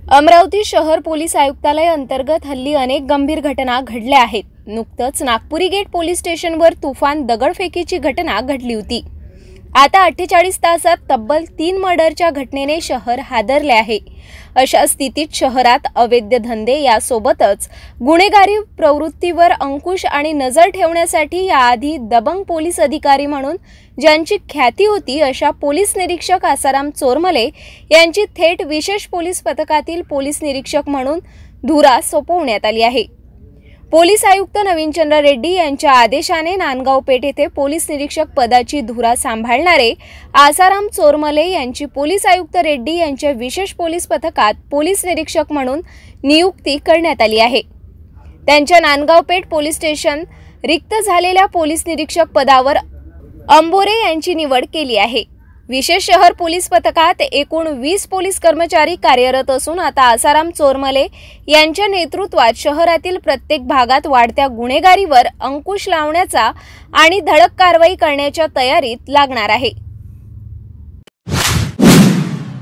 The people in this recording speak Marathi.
अमरावती शहर पोलीस आयुक्तालय अंतर्गत हल्ली अनेक गंभीर घटना घडल्या आहेत। नुकतंच नागपुरी गेट पोलीस स्टेशनवर तुफान दगडफेकीची घटना घडली होती। आता 48 तासात तब्बल 3 मर्डरच्या घटनेने शहर हादरले आहे। अशा स्थितीत शहरात अवैध धंदे यासोबतच गुन्हेगारी प्रवृत्तीवर अंकुश आणि नजर ठेवण्यासाठी याआधी दबंग पोलीस अधिकारी म्हणून ज्यांची ख्याती होती अशा पोलीस निरीक्षक आसाराम चोरमले यांची थेट विशेष पोलीस पथकातील पोलीस निरीक्षक म्हणून धुरा सोपवण्यात आली आहे। पोलीस आयुक्त नवीनचंद्र रेड्डी यांच्या आदेशाने नांदगाव पेठ येथे पोलीस निरीक्षक पदाची धुरा सांभाळणारे आसाराम चोरमले यांची पोलीस आयुक्त रेड्डी यांच्या विशेष पोलीस पथकात पोलीस निरीक्षक म्हणून नियुक्ती करण्यात आली आहे। त्यांच्या नांदगाव पेठ पोलीस स्टेशन रिक्त झालेल्या पोलीस निरीक्षक पदावर अंबोरे यांची निवड केली आहे। विशेष शहर पोलीस पथकात एकूण 20 पोलीस कर्मचारी कार्यरत असून आता आसाराम चोरमले यांच्या नेतृत्वात शहरातील प्रत्येक भागात वाढत्या गुन्हेगारीवर अंकुश लावण्याचा आणि धडक कारवाई करण्याच्या तयारीत लागणार आहे।